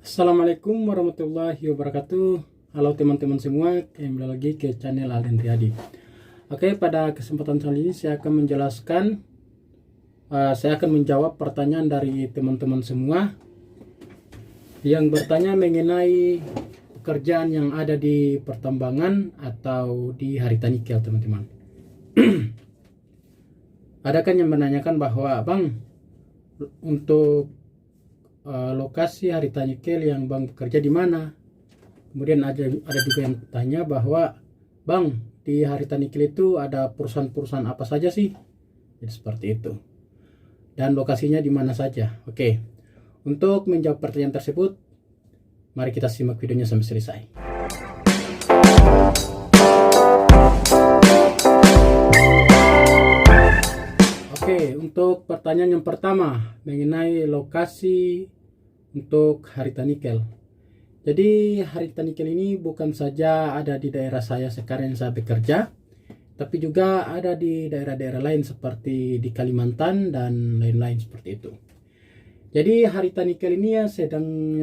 Assalamualaikum warahmatullahi wabarakatuh. Halo teman-teman semua, kembali lagi ke channel Alden Riyadi. Oke, pada kesempatan kali ini saya akan menjawab pertanyaan dari teman-teman semua yang bertanya mengenai pekerjaan yang ada di pertambangan atau di harita nikel, teman-teman. Ada kan yang menanyakan bahwa, Bang, untuk lokasi harita nikel yang Bang bekerja di mana? Kemudian ada juga yang tanya bahwa, Bang, di harita nikel itu ada perusahaan-perusahaan apa saja sih? Jadi seperti itu. Dan lokasinya di mana saja? Oke. Untuk menjawab pertanyaan tersebut, mari kita simak videonya sampai selesai. Oke, untuk pertanyaan yang pertama mengenai lokasi untuk harita nikel. Jadi harita nikel ini bukan saja ada di daerah saya sekarang yang saya bekerja, tapi juga ada di daerah-daerah lain seperti di Kalimantan dan lain-lain seperti itu. Jadi harita nikel ini yang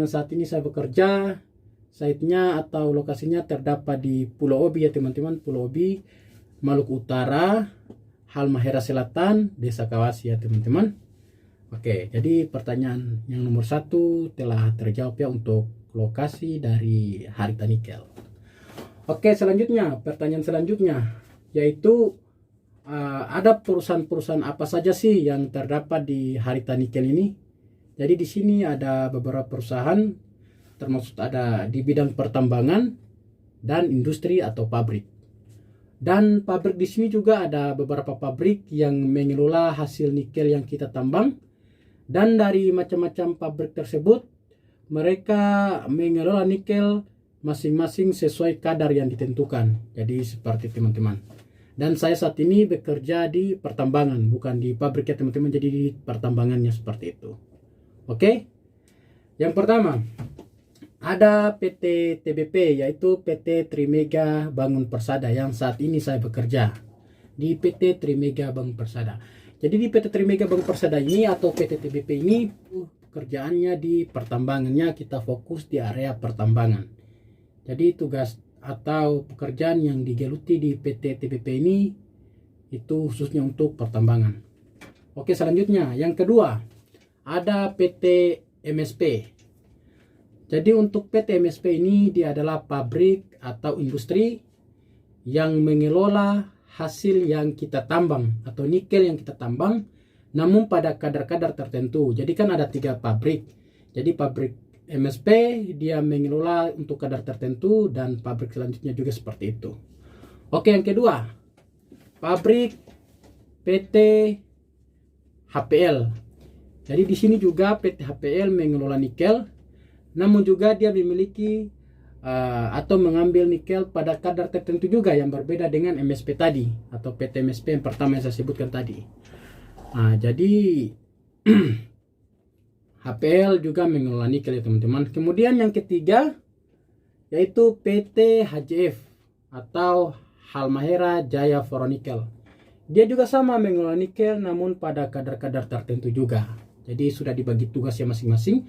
saat ini saya bekerja, site-nya atau lokasinya terdapat di Pulau Obi ya teman-teman, Pulau Obi, Maluku Utara, Halmahera Selatan, Desa Kawasi ya teman-teman. Oke, jadi pertanyaan yang nomor 1 telah terjawab ya untuk lokasi dari harita nikel. Oke, selanjutnya pertanyaan selanjutnya yaitu ada perusahaan-perusahaan apa saja sih yang terdapat di harita nikel ini? Jadi di sini ada beberapa perusahaan, termasuk ada di bidang pertambangan dan industri atau pabrik. Dan pabrik di sini juga ada beberapa pabrik yang mengelola hasil nikel yang kita tambang. Dan dari macam-macam pabrik tersebut, mereka mengelola nikel masing-masing sesuai kadar yang ditentukan. Jadi seperti teman-teman. Dan saya saat ini bekerja di pertambangan, bukan di pabrik ya teman-teman. Jadi di pertambangannya seperti itu. Oke. Yang pertama, ada PT TBP, yaitu PT Trimega Bangun Persada yang saat ini saya bekerja di PT Trimega Bangun Persada. Jadi di PT Trimega Bangun Persada ini atau PT TBP ini pekerjaannya di pertambangannya, kita fokus di area pertambangan. Jadi tugas atau pekerjaan yang digeluti di PT TBP ini itu khususnya untuk pertambangan. Oke, selanjutnya yang kedua ada PT MSP. Jadi untuk PT MSP ini dia adalah pabrik atau industri yang mengelola hasil yang kita tambang atau nikel yang kita tambang, namun pada kadar-kadar tertentu. Jadi kan ada 3 pabrik. Jadi pabrik MSP dia mengelola untuk kadar tertentu dan pabrik selanjutnya juga seperti itu. Oke, yang kedua, pabrik PT HPL. Jadi di sini juga PT HPL mengelola nikel, namun juga dia memiliki atau mengambil nikel pada kadar tertentu juga yang berbeda dengan MSP tadi atau PT MSP yang pertama yang saya sebutkan tadi. Jadi HPL juga mengelola nikel ya teman-teman. Kemudian yang ketiga yaitu PT HJF atau Halmahera Jaya Foronikel. Dia juga sama mengelola nikel namun pada kadar-kadar tertentu juga. Jadi sudah dibagi tugasnya masing-masing.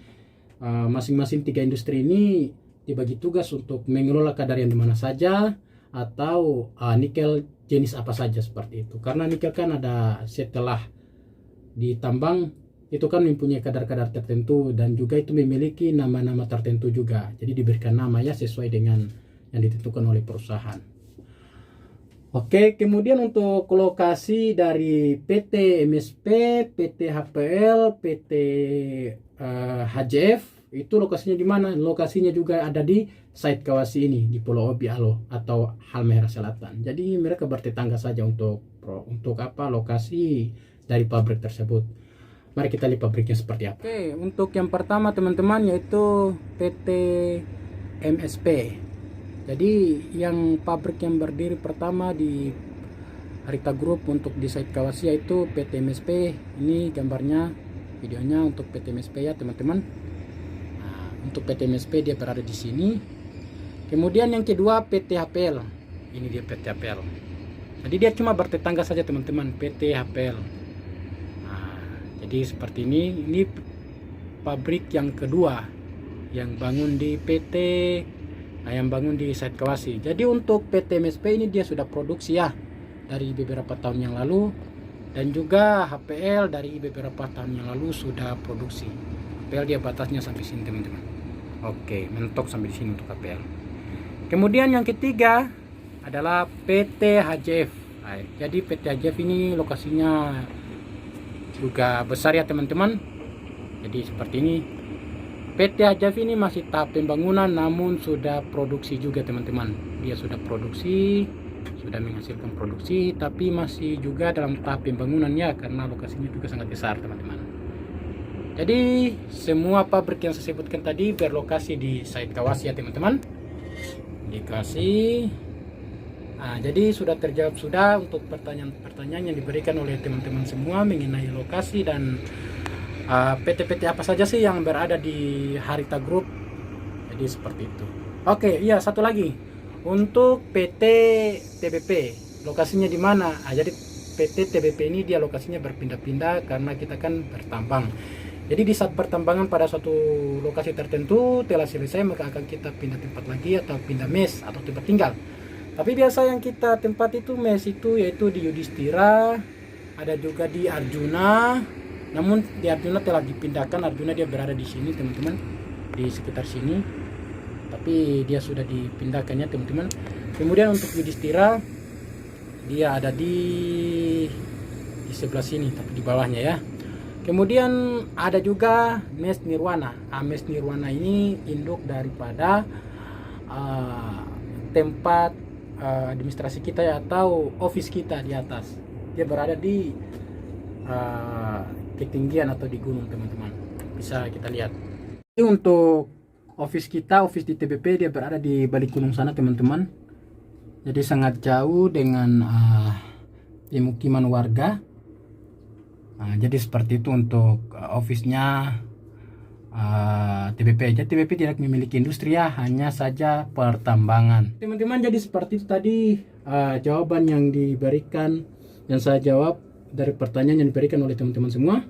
Masing-masing 3 industri ini dibagi tugas untuk mengelola kadar yang dimana saja atau nikel jenis apa saja seperti itu. Karena nikel kan ada setelah ditambang itu kan mempunyai kadar-kadar tertentu dan juga itu memiliki nama-nama tertentu juga. Jadi diberikan nama ya sesuai dengan yang ditentukan oleh perusahaan. Oke, kemudian untuk lokasi dari PT MSP, PT HPL, PT HJF itu lokasinya di mana? Lokasinya juga ada di site Kawasi ini di Pulau Obi Alo atau Halmahera Selatan. Jadi mereka bertetangga saja untuk apa lokasi dari pabrik tersebut. Mari kita lihat pabriknya seperti apa. Oke, untuk yang pertama teman-teman yaitu PT MSP. Jadi yang pabrik yang berdiri pertama di Harita Group untuk di site Kawasi yaitu PT MSP. Ini gambarnya, videonya untuk PT MSP ya teman-teman. Untuk PT MSP dia berada di sini. Kemudian yang kedua PT HPL. Ini dia PT HPL. Jadi dia cuma bertetangga saja teman-teman, PT HPL. Jadi seperti ini pabrik yang kedua yang bangun di PT, yang bangun di site Kawasi. Jadi untuk PT MSP ini dia sudah produksi ya dari beberapa tahun yang lalu, dan juga HPL dari beberapa tahun yang lalu sudah produksi. HPL dia batasnya sampai sini teman-teman. Oke, mentok sampai di sini untuk HPL. Kemudian yang ketiga adalah PT HJF. Jadi PT HJF ini lokasinya juga besar ya teman-teman. Jadi seperti ini. PT HJF ini masih tahap pembangunan namun sudah produksi juga teman-teman. Dia sudah produksi, sudah menghasilkan produksi, tapi masih juga dalam tahap pembangunan ya, karena lokasinya juga sangat besar teman-teman. Jadi semua pabrik yang saya sebutkan tadi berlokasi di site Kawasi ya teman-teman. Dikasih. Nah, jadi sudah terjawab sudah untuk pertanyaan-pertanyaan yang diberikan oleh teman-teman semua mengenai lokasi dan PT-PT apa saja sih yang berada di Harita Group. Jadi seperti itu. Oke, iya satu lagi. Untuk PT TBP, lokasinya di mana? Jadi PT TBP ini dia lokasinya berpindah-pindah karena kita kan bertambang. Jadi di saat pertambangan pada suatu lokasi tertentu telah selesai, maka akan kita pindah tempat lagi atau pindah mes atau tempat tinggal. Tapi biasa yang kita tempat itu mes itu yaitu di Yudhistira, ada juga di Arjuna. Namun di Arjuna telah dipindahkan. Arjuna dia berada di sini teman-teman, di sekitar sini. Tapi dia sudah dipindahkannya teman-teman. Kemudian untuk Yudhistira dia ada di sebelah sini tapi di bawahnya ya. Kemudian ada juga Mes Nirwana. Mes Nirwana ini induk daripada tempat administrasi kita ya, atau office kita di atas. Dia berada di ketinggian atau di gunung teman-teman. Bisa kita lihat. Ini untuk office kita, office di TBP dia berada di balik gunung sana teman-teman. Jadi sangat jauh dengan pemukiman warga. Nah, jadi seperti itu untuk office-nya TBP. Jadi TBP tidak memiliki industri ya, hanya saja pertambangan. Teman-teman, jadi seperti itu tadi jawaban yang diberikan, yang saya jawab dari pertanyaan yang diberikan oleh teman-teman semua.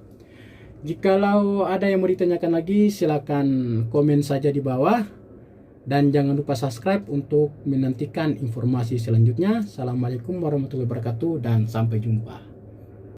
Jikalau ada yang mau ditanyakan lagi, silakan komen saja di bawah. Dan jangan lupa subscribe untuk menantikan informasi selanjutnya. Assalamualaikum warahmatullahi wabarakatuh dan sampai jumpa.